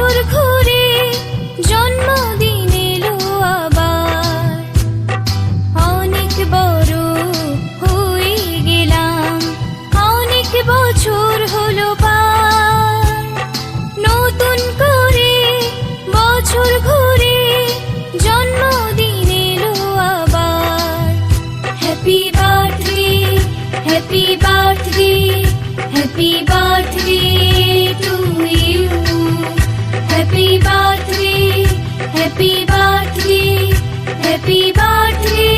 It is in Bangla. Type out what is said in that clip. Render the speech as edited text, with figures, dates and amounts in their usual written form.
বছর ঘুরে জন্মদিন এলো আবার, অনেক বড় হয়ে গেলাম, অনেক বছর হলো পার। নতুন করে বছর ঘুরে জন্মদিন এলো আবার। Happy birthday, happy birthday, happy birthday to you. Happy birthday, happy birthday, happy birthday